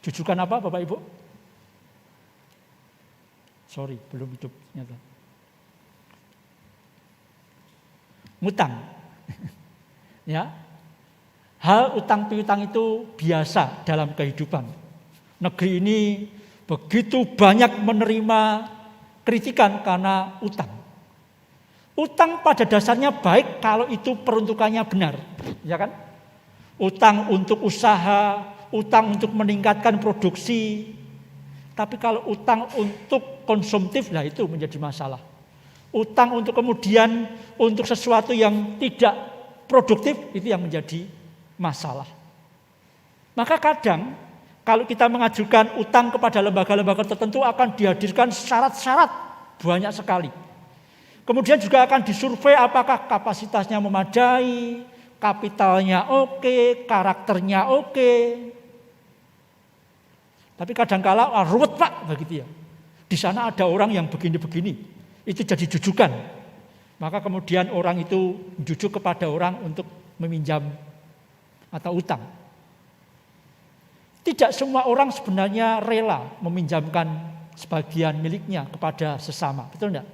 Jujukan apa Bapak Ibu? Sorry, belum hidup ternyata. Ngutang. Ya. Hal utang piutang itu biasa dalam kehidupan. Negeri ini begitu banyak menerima kritikan karena utang. Utang pada dasarnya baik kalau itu peruntukannya benar, ya kan? Utang untuk usaha, utang untuk meningkatkan produksi. Tapi kalau utang untuk konsumtif, lah itu menjadi masalah. Utang untuk kemudian untuk sesuatu yang tidak produktif, itu yang menjadi masalah. Maka kadang kalau kita mengajukan utang kepada lembaga-lembaga tertentu akan dihadirkan syarat-syarat banyak sekali. Kemudian juga akan disurvei apakah kapasitasnya memadai, kapitalnya oke, karakternya oke. Tapi kadang-kala ruwet Pak begitu ya. Di sana ada orang yang begini-begini, itu jadi jujukan. Maka kemudian orang itu jujuk kepada orang untuk meminjam atau utang. Tidak semua orang sebenarnya rela meminjamkan sebagian miliknya kepada sesama, betul enggak?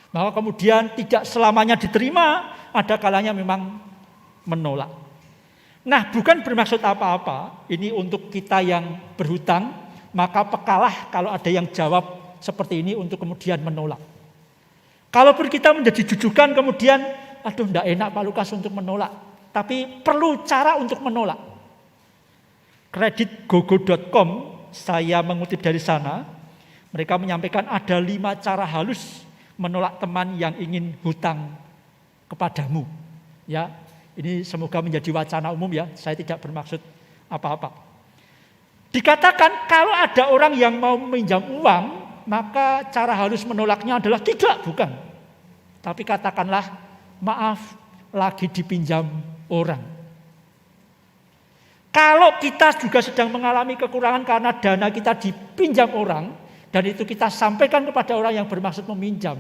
Maka kemudian tidak selamanya diterima, ada kalanya memang menolak. Nah, bukan bermaksud apa-apa, ini untuk kita yang berhutang, maka pekalah kalau ada yang jawab seperti ini untuk kemudian menolak. Kalaupun kita menjadi jujukan kemudian, aduh enggak enak Pak Lukas untuk menolak, tapi perlu cara untuk menolak. Kreditgogo.com, saya mengutip dari sana, mereka menyampaikan ada 5 cara halus menolak teman yang ingin hutang kepadamu. Ya, ini semoga menjadi wacana umum ya, saya tidak bermaksud apa-apa. Dikatakan kalau ada orang yang mau meminjam uang, maka cara halus menolaknya adalah tidak, bukan. Tapi katakanlah, maaf, lagi dipinjam orang. Kalau kita juga sedang mengalami kekurangan karena dana kita dipinjam orang, dan itu kita sampaikan kepada orang yang bermaksud meminjam,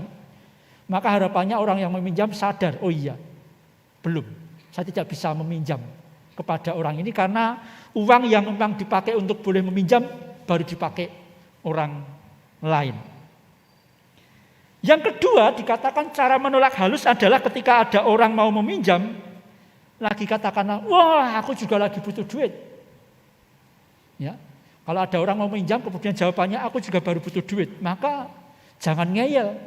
maka harapannya orang yang meminjam sadar, oh iya, belum, saya tidak bisa meminjam kepada orang ini karena uang yang memang dipakai untuk boleh meminjam baru dipakai orang lain. Yang kedua, dikatakan cara menolak halus adalah ketika ada orang mau meminjam, lagi katakanlah, wah aku juga lagi butuh duit. Ya, kalau ada orang mau meminjam kemudian jawabannya aku juga baru butuh duit, maka jangan ngeyel.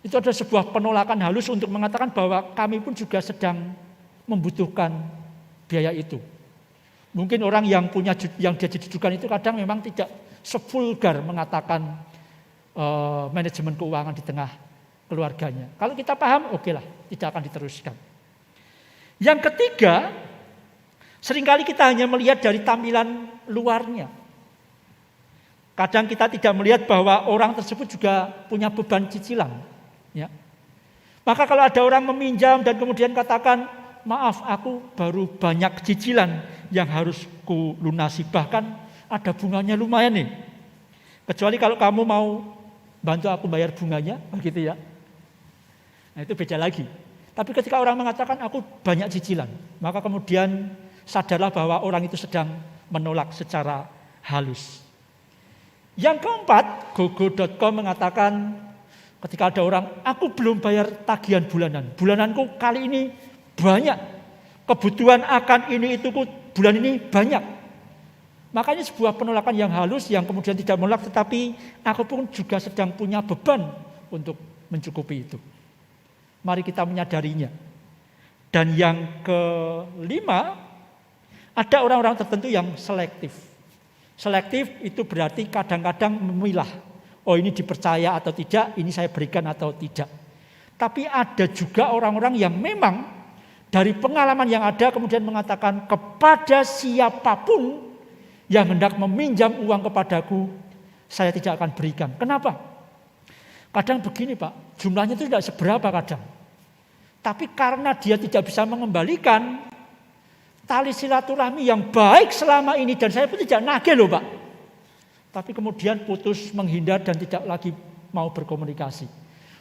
Itu adalah sebuah penolakan halus untuk mengatakan bahwa kami pun juga sedang membutuhkan biaya itu. Mungkin orang yang jadi jujukan itu kadang memang tidak sevulgar mengatakan manajemen keuangan di tengah keluarganya. Kalau kita paham, oke lah, tidak akan diteruskan. Yang ketiga, seringkali kita hanya melihat dari tampilan luarnya. Kadang kita tidak melihat bahwa orang tersebut juga punya beban cicilan. Ya. Maka kalau ada orang meminjam dan kemudian katakan, maaf aku baru banyak cicilan yang harus ku lunasi, bahkan ada bunganya lumayan nih. Kecuali kalau kamu mau bantu aku bayar bunganya, begitu ya. Nah itu beda lagi. Tapi ketika orang mengatakan aku banyak cicilan, maka kemudian sadarlah bahwa orang itu sedang menolak secara halus. Yang keempat, gogo.com mengatakan ketika ada orang, aku belum bayar tagihan bulanan. Bulananku kali ini banyak. Kebutuhan akan ini itu bulan ini banyak. Makanya sebuah penolakan yang halus yang kemudian tidak menolak, tetapi aku pun juga sedang punya beban untuk mencukupi itu. Mari kita menyadarinya. Dan yang kelima, ada orang-orang tertentu yang selektif. Selektif itu berarti kadang-kadang memilah. Oh ini dipercaya atau tidak, ini saya berikan atau tidak. Tapi ada juga orang-orang yang memang dari pengalaman yang ada kemudian mengatakan kepada siapapun yang hendak meminjam uang kepadaku, saya tidak akan berikan. Kenapa? Kadang begini Pak, jumlahnya itu tidak seberapa kadang. Tapi karena dia tidak bisa mengembalikan tali silaturahmi yang baik selama ini, dan saya pun tidak nagih loh Pak. Tapi kemudian putus, menghindar dan tidak lagi mau berkomunikasi.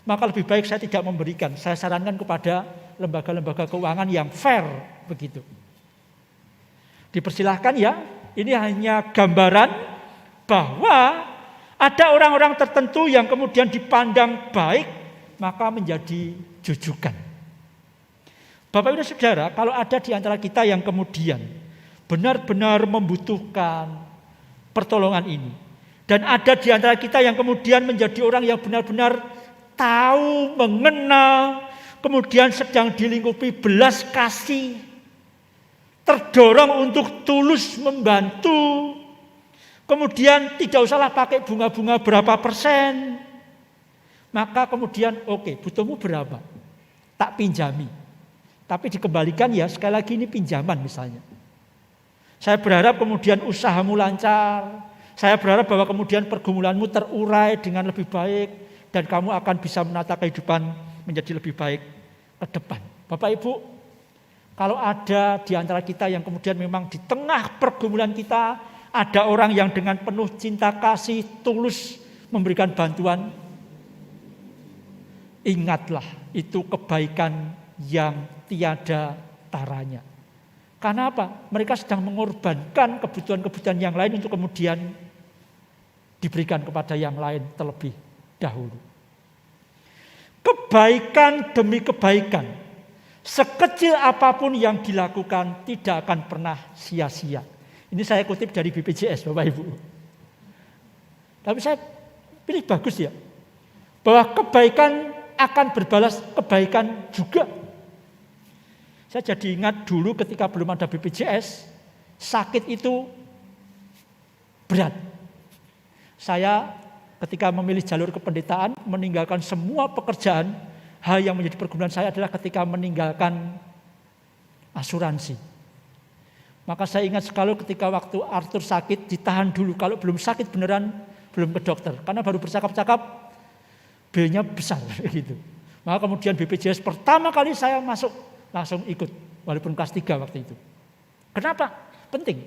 Maka lebih baik saya tidak memberikan. Saya sarankan kepada lembaga-lembaga keuangan yang fair begitu. Dipersilahkan ya, Ini hanya gambaran bahwa ada orang-orang tertentu yang kemudian dipandang baik, maka menjadi jujukan. Bapak Ibu Saudara, kalau ada di antara kita yang kemudian benar-benar membutuhkan pertolongan ini, dan ada di antara kita yang kemudian menjadi orang yang benar-benar tahu, mengenal, kemudian sedang dilingkupi belas kasih, terdorong untuk tulus membantu, kemudian tidak usahlah pakai bunga-bunga berapa persen, maka kemudian oke, butuhmu berapa? Tak pinjami. Tapi dikembalikan ya, sekali lagi ini pinjaman misalnya. Saya berharap kemudian usahamu lancar, saya berharap bahwa kemudian pergumulanmu terurai dengan lebih baik, dan kamu akan bisa menata kehidupan menjadi lebih baik ke depan. Bapak Ibu, kalau ada di antara kita yang kemudian memang di tengah pergumulan kita, ada orang yang dengan penuh cinta kasih, tulus memberikan bantuan, ingatlah itu kebaikan yang tiada taranya. Karena apa? Mereka sedang mengorbankan kebutuhan-kebutuhan yang lain untuk kemudian diberikan kepada yang lain terlebih dahulu. Kebaikan demi kebaikan, sekecil apapun yang dilakukan tidak akan pernah sia-sia. Ini saya kutip dari BPJS, Bapak Ibu. Tapi saya pilih bagus ya, bahwa kebaikan akan berbalas kebaikan juga. Saya jadi ingat dulu ketika belum ada BPJS, sakit itu berat. Saya ketika memilih jalur kependetaan, meninggalkan semua pekerjaan, hal yang menjadi pergumulan saya adalah ketika meninggalkan asuransi. Maka saya ingat sekali ketika waktu Arthur sakit, ditahan dulu. Kalau belum sakit beneran, belum ke dokter. Karena baru bercakap-cakap, B-nya besar. Gitu. Maka kemudian BPJS pertama kali saya masuk, langsung ikut. Walaupun kelas 3 waktu itu. Kenapa? Penting.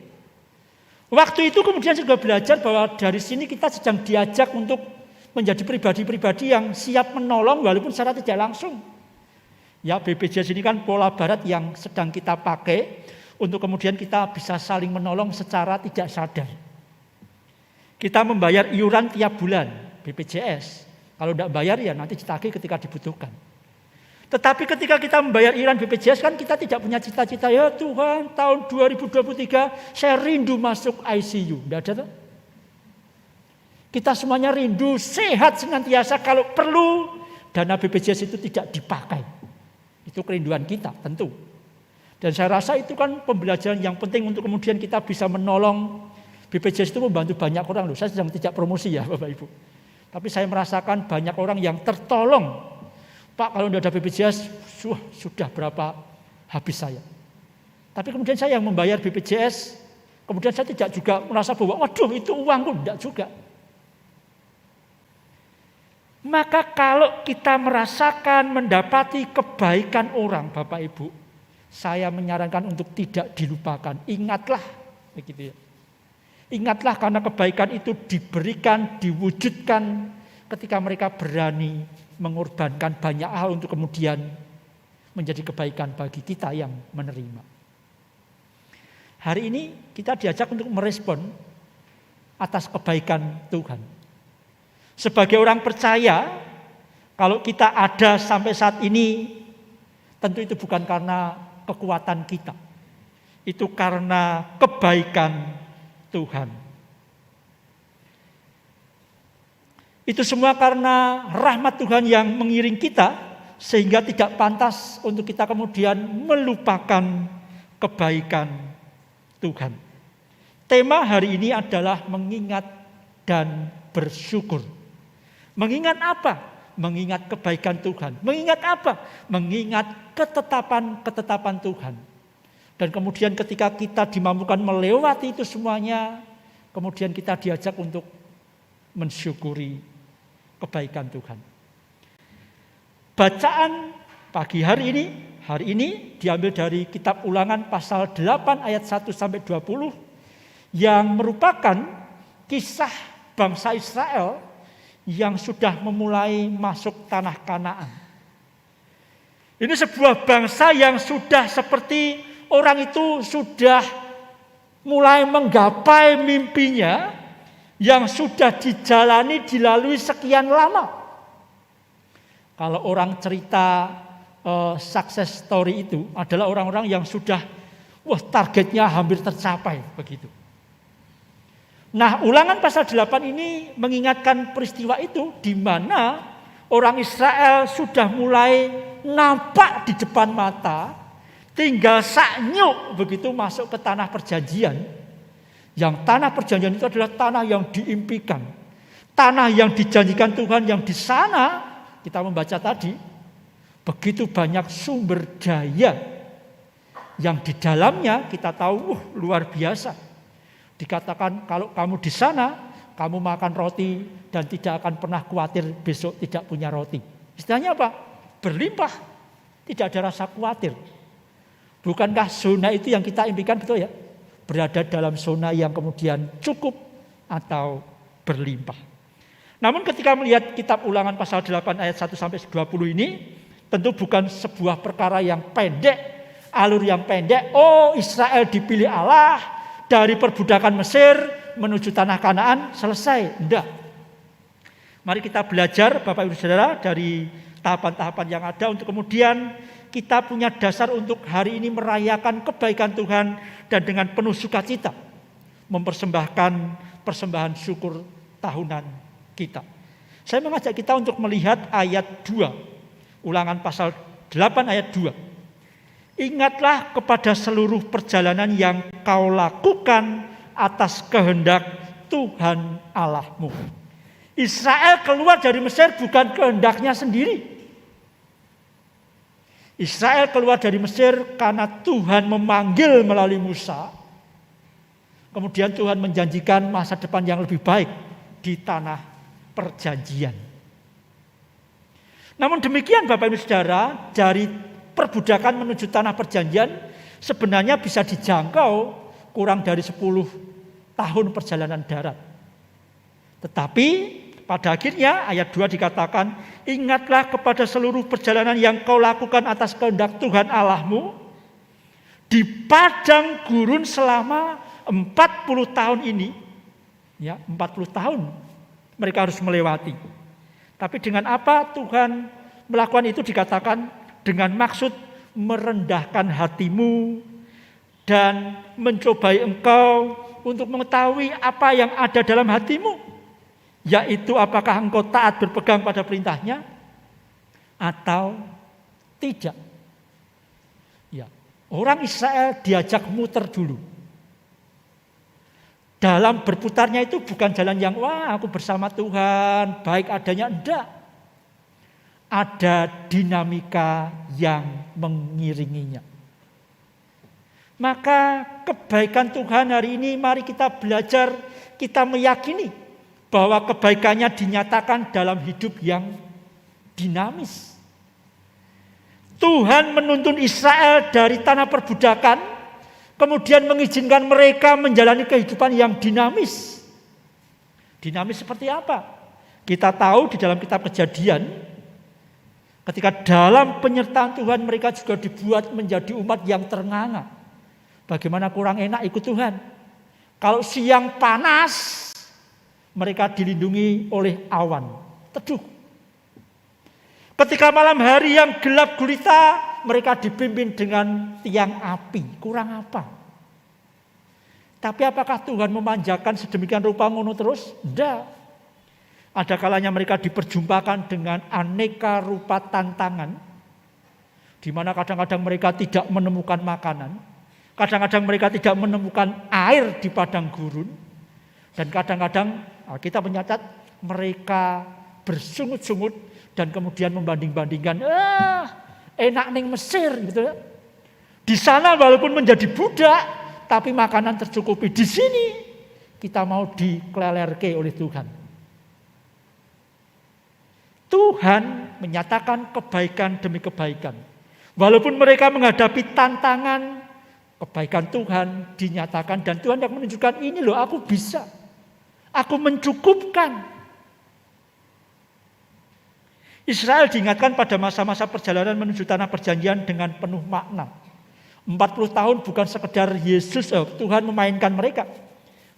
Waktu itu kemudian juga belajar bahwa dari sini kita sedang diajak untuk menjadi pribadi-pribadi yang siap menolong walaupun secara tidak langsung. Ya, BPJS ini kan pola barat yang sedang kita pakai untuk kemudian kita bisa saling menolong secara tidak sadar. Kita membayar iuran tiap bulan BPJS. Kalau tidak bayar ya nanti ditagih ketika dibutuhkan. Tetapi ketika kita membayar iuran BPJS kan kita tidak punya cita-cita, ya Tuhan tahun 2023 saya rindu masuk ICU. Tidak ada tuh. Kita semuanya rindu sehat senantiasa, kalau perlu dana BPJS itu tidak dipakai. Itu kerinduan kita tentu. Dan saya rasa itu kan pembelajaran yang penting untuk kemudian kita bisa menolong. BPJS itu membantu banyak orang loh. Saya sedang tidak promosi ya Bapak Ibu. Tapi saya merasakan banyak orang yang tertolong. Pak, kalau tidak ada BPJS, sudah berapa habis saya. Tapi kemudian saya yang membayar BPJS, kemudian saya tidak juga merasa bahwa, waduh itu uangku, tidak juga. Maka kalau kita merasakan, mendapati kebaikan orang, Bapak Ibu, saya menyarankan untuk tidak dilupakan. Ingatlah, begitu ya. Ingatlah karena kebaikan itu diberikan, diwujudkan ketika mereka berani mengorbankan banyak hal untuk kemudian menjadi kebaikan bagi kita yang menerima. Hari ini kita diajak untuk merespon atas kebaikan Tuhan. Sebagai orang percaya, kalau kita ada sampai saat ini, tentu itu bukan karena kekuatan kita. Itu karena kebaikan Tuhan. Itu semua karena rahmat Tuhan yang mengiring kita, sehingga tidak pantas untuk kita kemudian melupakan kebaikan Tuhan. Tema hari ini adalah mengingat dan bersyukur. Mengingat apa? Mengingat kebaikan Tuhan. Mengingat apa? Mengingat ketetapan-ketetapan Tuhan. Dan kemudian ketika kita dimampukan melewati itu semuanya, kemudian kita diajak untuk mensyukuri kebaikan Tuhan. Bacaan pagi hari ini diambil dari kitab Ulangan pasal 8 ayat 1 sampai 20 yang merupakan kisah bangsa Israel yang sudah memulai masuk tanah Kanaan. Ini sebuah bangsa yang sudah seperti orang itu sudah mulai menggapai mimpinya yang sudah dilalui sekian lama. Kalau orang cerita success story itu adalah orang-orang yang sudah targetnya hampir tercapai begitu. Nah, Ulangan pasal 8 ini mengingatkan peristiwa itu di mana orang Israel sudah mulai nampak di depan mata, tinggal saknyuk begitu masuk ke tanah perjanjian. Yang tanah perjanjian itu adalah tanah yang diimpikan, tanah yang dijanjikan Tuhan, yang di sana kita membaca tadi begitu banyak sumber daya yang di dalamnya kita tahu luar biasa. Dikatakan kalau kamu di sana, kamu makan roti dan tidak akan pernah khawatir besok tidak punya roti. Istilahnya apa? Berlimpah, tidak ada rasa khawatir. Bukankah zona itu yang kita impikan, betul ya? Berada dalam zona yang kemudian cukup atau berlimpah. Namun ketika melihat kitab Ulangan pasal 8 ayat 1-20 ini, tentu bukan sebuah perkara yang pendek, alur yang pendek. Oh, Israel dipilih Allah dari perbudakan Mesir menuju tanah Kanaan, selesai. Tidak. Mari kita belajar Bapak Ibu Saudara dari tahapan-tahapan yang ada untuk kemudian kita punya dasar untuk hari ini merayakan kebaikan Tuhan dan dengan penuh sukacita mempersembahkan persembahan syukur tahunan kita. Saya mengajak kita untuk melihat ayat 2. Ulangan pasal 8 ayat 2. Ingatlah kepada seluruh perjalanan yang kau lakukan atas kehendak Tuhan Allahmu. Israel keluar dari Mesir bukan kehendaknya sendiri. Israel keluar dari Mesir karena Tuhan memanggil melalui Musa. Kemudian Tuhan menjanjikan masa depan yang lebih baik di tanah perjanjian. Namun demikian Bapak Ibu Saudara, dari perbudakan menuju tanah perjanjian sebenarnya bisa dijangkau kurang dari 10 tahun perjalanan darat. Tetapi pada akhirnya ayat 2 dikatakan, ingatlah kepada seluruh perjalanan yang kau lakukan atas kehendak Tuhan Allahmu di padang gurun selama 40 tahun ini. Ya, 40 tahun mereka harus melewati. Tapi dengan apa Tuhan melakukan itu dikatakan dengan maksud merendahkan hatimu dan mencobai engkau untuk mengetahui apa yang ada dalam hatimu. Yaitu apakah engkau taat berpegang pada perintahnya atau tidak. Ya, orang Israel diajak muter dulu. Dalam berputarnya itu bukan jalan yang aku bersama Tuhan, baik adanya, enggak. Ada dinamika yang mengiringinya. Maka kebaikan Tuhan hari ini mari kita belajar, kita meyakini bahwa kebaikannya dinyatakan dalam hidup yang dinamis. Tuhan menuntun Israel dari tanah perbudakan, kemudian mengizinkan mereka menjalani kehidupan yang dinamis. Dinamis seperti apa? Kita tahu di dalam kitab Kejadian, ketika dalam penyertaan Tuhan mereka juga dibuat menjadi umat yang ternganga. Bagaimana kurang enak ikut Tuhan. Kalau siang panas, mereka dilindungi oleh awan, teduh. Ketika malam hari yang gelap gulita, mereka dipimpin dengan tiang api. Kurang apa? Tapi apakah Tuhan memanjakan sedemikian rupa ngono terus? Tidak. Ada kalanya mereka diperjumpakan dengan aneka rupa tantangan, di mana kadang-kadang mereka tidak menemukan makanan, kadang-kadang mereka tidak menemukan air di padang gurun, dan kadang-kadang kita mencatat mereka bersungut-sungut dan kemudian membanding-bandingkan, enak ning Mesir gitu ya. Di sana walaupun menjadi budak, tapi makanan tercukupi. Di sini kita mau diklelerke oleh Tuhan. Tuhan menyatakan kebaikan demi kebaikan. Walaupun mereka menghadapi tantangan, kebaikan Tuhan dinyatakan dan Tuhan yang menunjukkan ini loh aku bisa. Aku mencukupkan. Israel diingatkan pada masa-masa perjalanan menuju tanah perjanjian dengan penuh makna. 40 tahun bukan sekedar Tuhan memainkan mereka.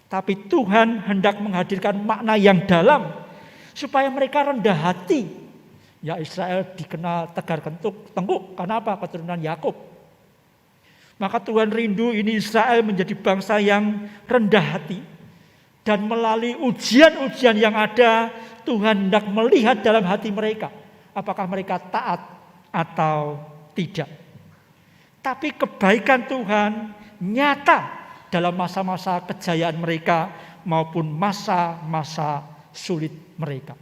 Tapi Tuhan hendak menghadirkan makna yang dalam supaya mereka rendah hati. Ya, Israel dikenal tegar tengkuk. Karena apa? Keturunan Yakub. Maka Tuhan rindu ini Israel menjadi bangsa yang rendah hati. Dan melalui ujian-ujian yang ada, Tuhan hendak melihat dalam hati mereka. Apakah mereka taat atau tidak. Tapi kebaikan Tuhan nyata dalam masa-masa kejayaan mereka maupun masa-masa sulit mereka.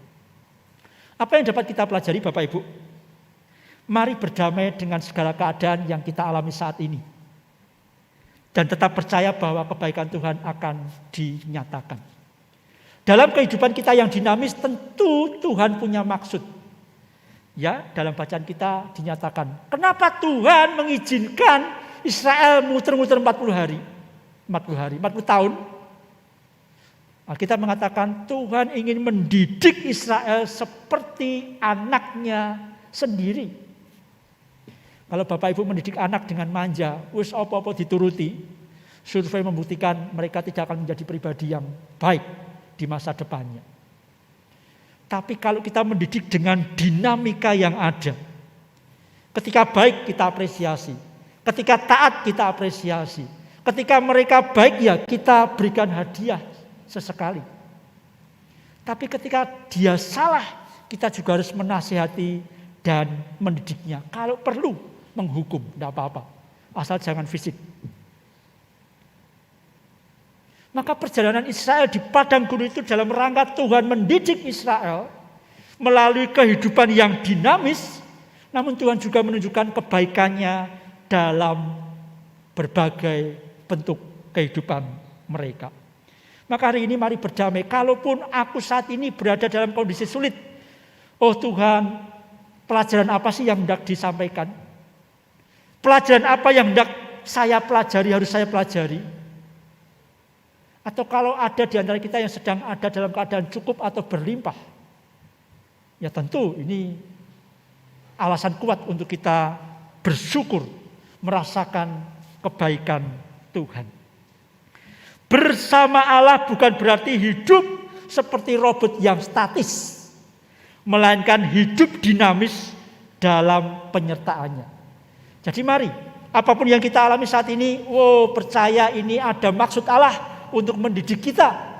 Apa yang dapat kita pelajari Bapak Ibu? Mari berdamai dengan segala keadaan yang kita alami saat ini. Dan tetap percaya bahwa kebaikan Tuhan akan dinyatakan. Dalam kehidupan kita yang dinamis tentu Tuhan punya maksud. Ya, dalam bacaan kita dinyatakan. Kenapa Tuhan mengizinkan Israel muter-muter 40 hari? 40 tahun. Kita mengatakan Tuhan ingin mendidik Israel seperti anaknya sendiri. Kalau Bapak Ibu mendidik anak dengan manja, wis apa-apa dituruti, survei membuktikan mereka tidak akan menjadi pribadi yang baik di masa depannya. Tapi kalau kita mendidik dengan dinamika yang ada, ketika baik kita apresiasi, ketika taat kita apresiasi, ketika mereka baik ya kita berikan hadiah sesekali. Tapi ketika dia salah, kita juga harus menasihati dan mendidiknya. Kalau perlu menghukum, tidak apa-apa, asal jangan fisik. Maka perjalanan Israel di padang gurun itu dalam rangka Tuhan mendidik Israel melalui kehidupan yang dinamis, namun Tuhan juga menunjukkan kebaikannya dalam berbagai bentuk kehidupan mereka. Maka hari ini mari berdamai, kalaupun aku saat ini berada dalam kondisi sulit, oh Tuhan, pelajaran apa sih yang hendak disampaikan? Pelajaran apa yang hendak saya pelajari, harus saya pelajari? Atau kalau ada di antara kita yang sedang ada dalam keadaan cukup atau berlimpah, ya tentu ini alasan kuat untuk kita bersyukur merasakan kebaikan Tuhan. Bersama Allah bukan berarti hidup seperti robot yang statis, melainkan hidup dinamis dalam penyertaannya. Jadi mari, apapun yang kita alami saat ini, percaya ini ada maksud Allah untuk mendidik kita.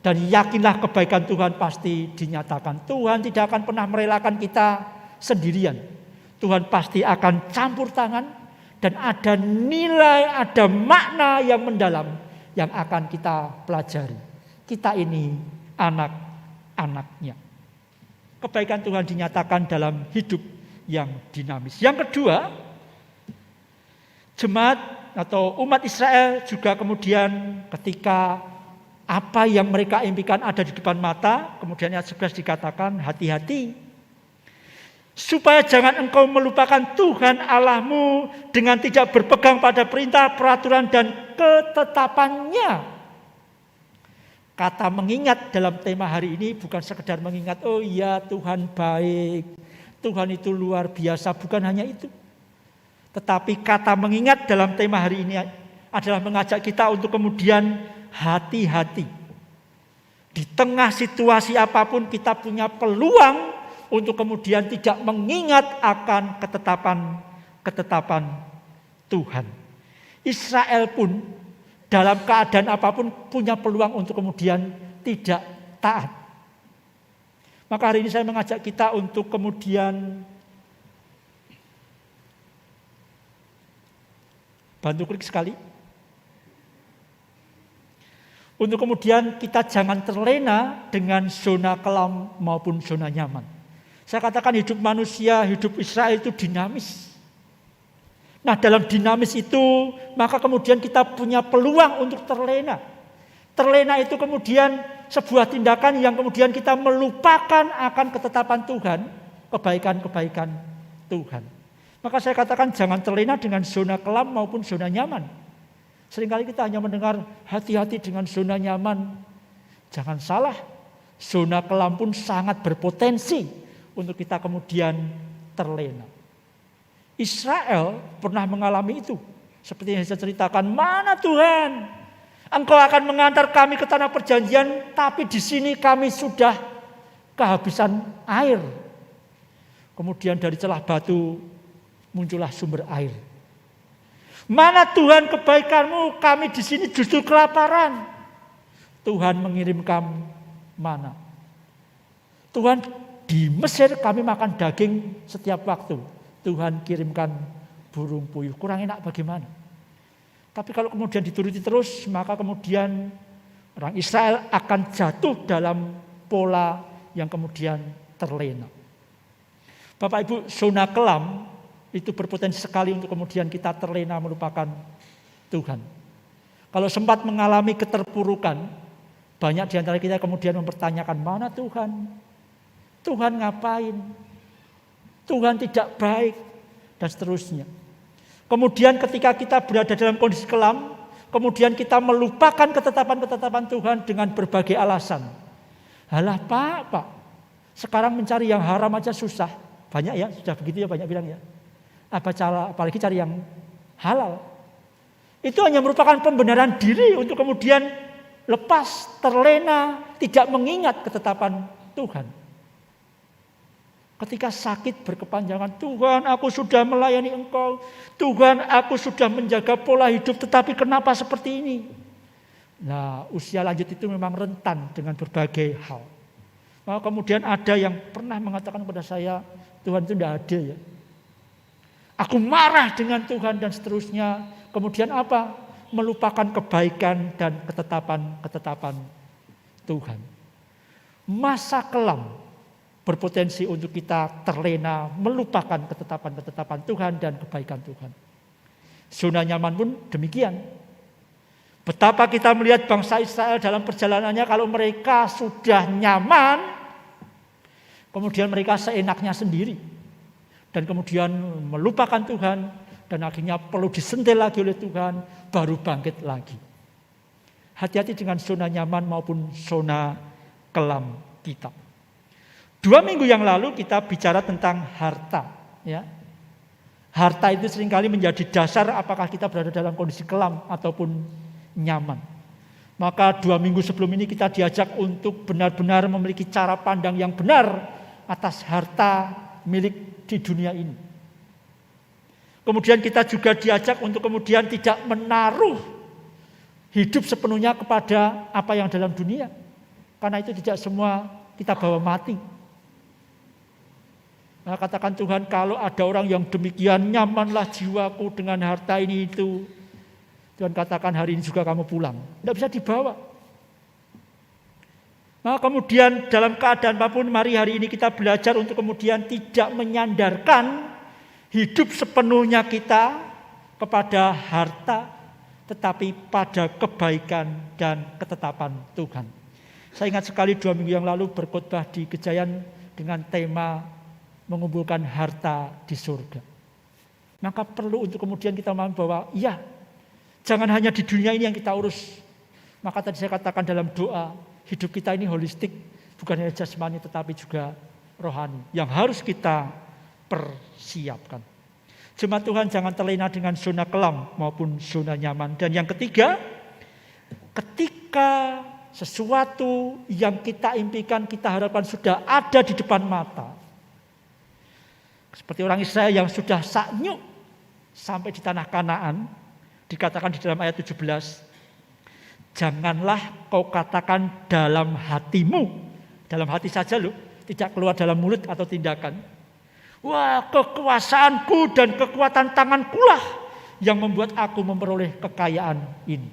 Dan yakinlah kebaikan Tuhan pasti dinyatakan. Tuhan tidak akan pernah merelakan kita sendirian. Tuhan pasti akan campur tangan dan ada nilai, ada makna yang mendalam yang akan kita pelajari. Kita ini anak-anaknya. Kebaikan Tuhan dinyatakan dalam hidup yang dinamis. Yang kedua, jemaat atau umat Israel juga kemudian ketika apa yang mereka impikan ada di depan mata, kemudian ayat 11 dikatakan hati-hati supaya jangan engkau melupakan Tuhan Allahmu dengan tidak berpegang pada perintah, peraturan dan ketetapannya. Kata mengingat dalam tema hari ini bukan sekedar mengingat, oh iya Tuhan baik, Tuhan itu luar biasa, bukan hanya itu. Tetapi kata mengingat dalam tema hari ini adalah mengajak kita untuk kemudian hati-hati. Di tengah situasi apapun kita punya peluang untuk kemudian tidak mengingat akan ketetapan Tuhan. Israel pun dalam keadaan apapun punya peluang untuk kemudian tidak taat. Maka hari ini saya mengajak kita untuk kemudian bantu klik sekali. Untuk kemudian kita jangan terlena dengan zona kelam maupun zona nyaman. Saya katakan hidup manusia, hidup Israel itu dinamis. Nah dalam dinamis itu maka kemudian kita punya peluang untuk terlena. Terlena itu kemudian sebuah tindakan yang kemudian kita melupakan akan ketetapan Tuhan, kebaikan-kebaikan Tuhan. Maka saya katakan jangan terlena dengan zona kelam maupun zona nyaman. Seringkali kita hanya mendengar hati-hati dengan zona nyaman. Jangan salah, zona kelam pun sangat berpotensi untuk kita kemudian terlena. Israel pernah mengalami itu. Seperti yang saya ceritakan, mana Tuhan? Engkau akan mengantar kami ke tanah perjanjian, tapi di sini kami sudah kehabisan air. Kemudian dari celah batu muncullah sumber air. Mana Tuhan kebaikanmu? Kami di sini justru kelaparan. Tuhan mengirimkan mana. Tuhan di Mesir kami makan daging setiap waktu. Tuhan kirimkan burung puyuh. Kurang enak bagaimana? Tapi kalau kemudian dituruti terus, maka kemudian orang Israel akan jatuh dalam pola yang kemudian terlena. Bapak Ibu, zona kelam itu berpotensi sekali untuk kemudian kita terlena melupakan Tuhan. Kalau sempat mengalami keterpurukan, banyak di antara kita kemudian mempertanyakan, mana Tuhan? Tuhan ngapain? Tuhan tidak baik, dan seterusnya. Kemudian ketika kita berada dalam kondisi kelam, kemudian kita melupakan ketetapan-ketetapan Tuhan dengan berbagai alasan. Halah Pak, sekarang mencari yang haram aja susah. Banyak ya, sudah begitu ya, banyak bilang ya. Apalagi cari yang halal. Itu hanya merupakan pembenaran diri untuk kemudian lepas, terlena, tidak mengingat ketetapan Tuhan. Ketika sakit berkepanjangan, Tuhan aku sudah melayani Engkau, Tuhan aku sudah menjaga pola hidup, tetapi kenapa seperti ini? Nah, usia lanjut itu memang rentan dengan berbagai hal. Nah, kemudian ada yang pernah mengatakan kepada saya, Tuhan itu tidak ada ya. Aku marah dengan Tuhan dan seterusnya. Kemudian apa? Melupakan kebaikan dan ketetapan-ketetapan Tuhan. Masa kelam berpotensi untuk kita terlena melupakan ketetapan-ketetapan Tuhan dan kebaikan Tuhan. Zona nyaman pun demikian. Betapa kita melihat bangsa Israel dalam perjalanannya, kalau mereka sudah nyaman, kemudian mereka seenaknya sendiri. Dan kemudian melupakan Tuhan, dan akhirnya perlu disentil lagi oleh Tuhan, baru bangkit lagi. Hati-hati dengan zona nyaman maupun zona kelam kita. 2 minggu yang lalu kita bicara tentang harta. Ya. Harta itu seringkali menjadi dasar apakah kita berada dalam kondisi kelam ataupun nyaman. Maka 2 minggu sebelum ini kita diajak untuk benar-benar memiliki cara pandang yang benar atas harta milik di dunia ini. Kemudian kita juga diajak untuk kemudian tidak menaruh hidup sepenuhnya kepada apa yang dalam dunia. Karena itu tidak semua kita bawa mati. Nah, katakan Tuhan, kalau ada orang yang demikian, nyamanlah jiwaku dengan harta ini itu. Tuhan katakan hari ini juga kamu pulang. Tidak bisa dibawa. Nah, kemudian dalam keadaan apapun, mari hari ini kita belajar untuk kemudian tidak menyandarkan hidup sepenuhnya kita kepada harta, tetapi pada kebaikan dan ketetapan Tuhan. Saya ingat sekali 2 minggu yang lalu berkhotbah di Gejayan dengan tema mengumpulkan harta di surga. Maka perlu untuk kemudian kita memahami bahwa ya, jangan hanya di dunia ini yang kita urus. Maka tadi saya katakan dalam doa, hidup kita ini holistik, bukan hanya jasmani tetapi juga rohani yang harus kita persiapkan. Jemaat Tuhan, jangan terlena dengan zona kelam maupun zona nyaman. Dan yang ketiga, ketika sesuatu yang kita impikan, kita harapkan sudah ada di depan mata, seperti orang Israel yang sudah saknyuk sampai di tanah Kanaan, dikatakan di dalam ayat 17, janganlah kau katakan dalam hatimu, dalam hati saja loh, tidak keluar dalam mulut atau tindakan. Wah, kekuasaanku dan kekuatan tangankulah yang membuat aku memperoleh kekayaan ini.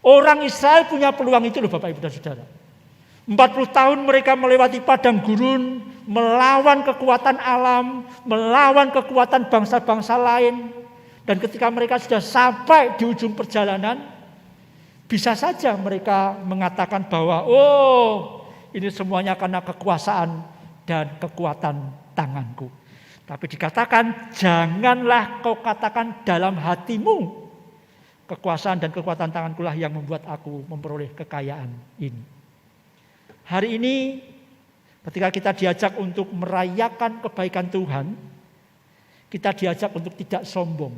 Orang Israel punya peluang itu loh Bapak Ibu dan Saudara. 40 tahun mereka melewati padang gurun, melawan kekuatan alam, melawan kekuatan bangsa-bangsa lain. Dan ketika mereka sudah sampai di ujung perjalanan, bisa saja mereka mengatakan bahwa ini semuanya karena kekuasaan dan kekuatan tanganku. Tapi dikatakan, janganlah kau katakan dalam hatimu, kekuasaan dan kekuatan tangankulah yang membuat aku memperoleh kekayaan ini. Hari ini ketika kita diajak untuk merayakan kebaikan Tuhan, Kita diajak untuk tidak sombong.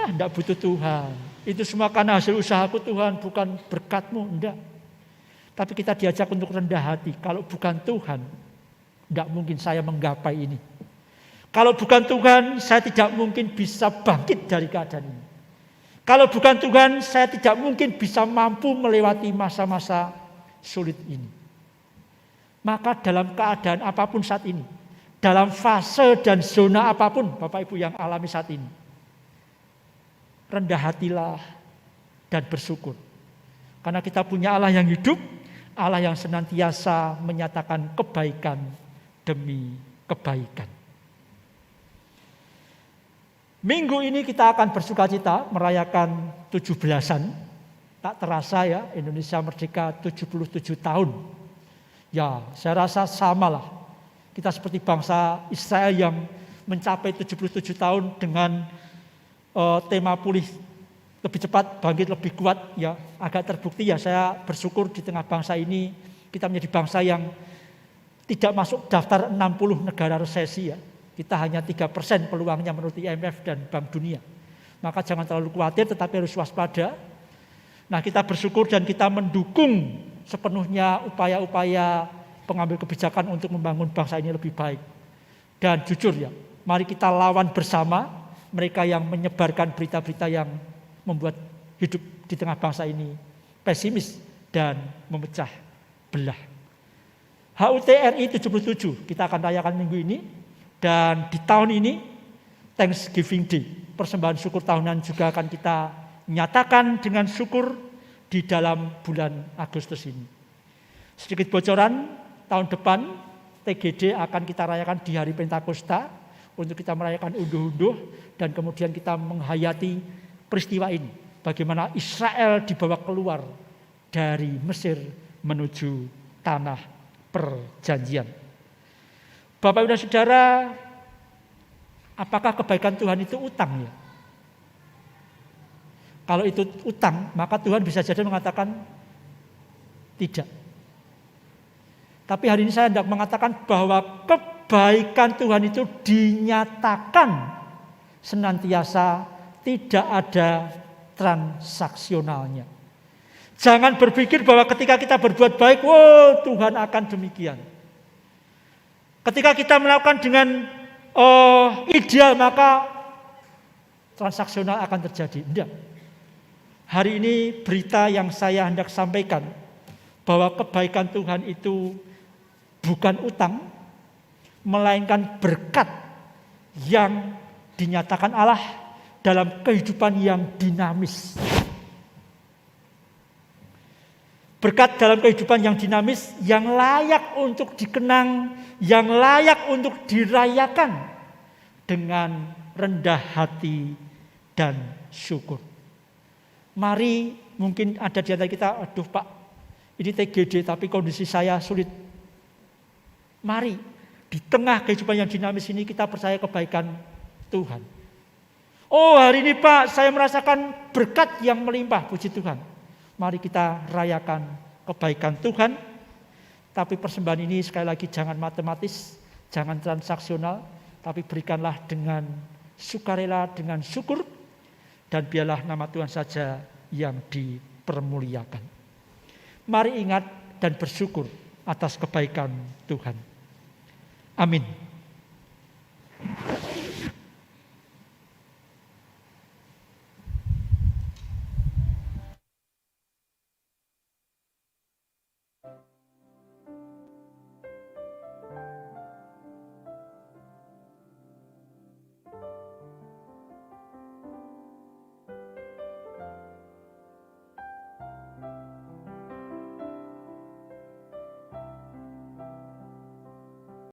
Enggak butuh Tuhan. Itu semua karena hasil usahaku Tuhan, bukan berkat-Mu, enggak. Tapi kita diajak untuk rendah hati. Kalau bukan Tuhan, enggak mungkin saya menggapai ini. Kalau bukan Tuhan, saya tidak mungkin bisa bangkit dari keadaan ini. Kalau bukan Tuhan, saya tidak mungkin bisa mampu melewati masa-masa sulit ini. Maka dalam keadaan apapun saat ini, dalam fase dan zona apapun Bapak Ibu yang alami saat ini, rendah hatilah dan bersyukur. Karena kita punya Allah yang hidup, Allah yang senantiasa menyatakan kebaikan demi kebaikan. Minggu ini kita akan bersukacita merayakan 17-an. Tak terasa ya, Indonesia merdeka 77 tahun. Ya, saya rasa samalah. Kita seperti bangsa Israel yang mencapai 77 tahun dengan tema pulih lebih cepat, bangkit lebih kuat. Ya, agak terbukti ya, saya bersyukur di tengah bangsa ini kita menjadi bangsa yang tidak masuk daftar 60 negara resesi ya. Kita hanya 3% peluangnya menurut IMF dan Bank Dunia. Maka jangan terlalu khawatir, tetapi harus waspada. Nah, kita bersyukur dan kita mendukung sepenuhnya upaya-upaya pengambil kebijakan untuk membangun bangsa ini lebih baik. Dan jujur ya, mari kita lawan bersama mereka yang menyebarkan berita-berita yang membuat hidup di tengah bangsa ini pesimis dan memecah belah. HUT RI 77 kita akan rayakan minggu ini. Dan di tahun ini Thanksgiving Day, persembahan syukur tahunan juga akan kita nyatakan dengan syukur di dalam bulan Agustus ini. Sedikit bocoran, tahun depan TGD akan kita rayakan di hari Pentakosta untuk kita merayakan unduh-unduh dan kemudian kita menghayati peristiwa ini. Bagaimana Israel dibawa keluar dari Mesir menuju tanah perjanjian. Bapak Ibu dan Saudara, apakah kebaikan Tuhan itu utang ya? Kalau itu utang, maka Tuhan bisa jadi mengatakan tidak. Tapi hari ini saya hendak mengatakan bahwa kebaikan Tuhan itu dinyatakan senantiasa, tidak ada transaksionalnya. Jangan berpikir bahwa ketika kita berbuat baik, Tuhan akan demikian. Ketika kita melakukan dengan ideal, maka transaksional akan terjadi. Tidak. Hari ini berita yang saya hendak sampaikan bahwa kebaikan Tuhan itu bukan utang, melainkan berkat yang dinyatakan Allah dalam kehidupan yang dinamis. Berkat dalam kehidupan yang dinamis, yang layak untuk dikenang, yang layak untuk dirayakan dengan rendah hati dan syukur. Mari, mungkin ada di antara kita, aduh Pak, ini TGD tapi kondisi saya sulit. Mari, di tengah kehidupan yang dinamis ini kita percaya kebaikan Tuhan. Oh, hari ini Pak, saya merasakan berkat yang melimpah, puji Tuhan. Mari kita rayakan kebaikan Tuhan. Tapi persembahan ini sekali lagi jangan matematis, jangan transaksional, tapi berikanlah dengan sukarela, dengan syukur, dan biarlah nama Tuhan saja yang dipermuliakan. Mari ingat dan bersyukur atas kebaikan Tuhan. Amin.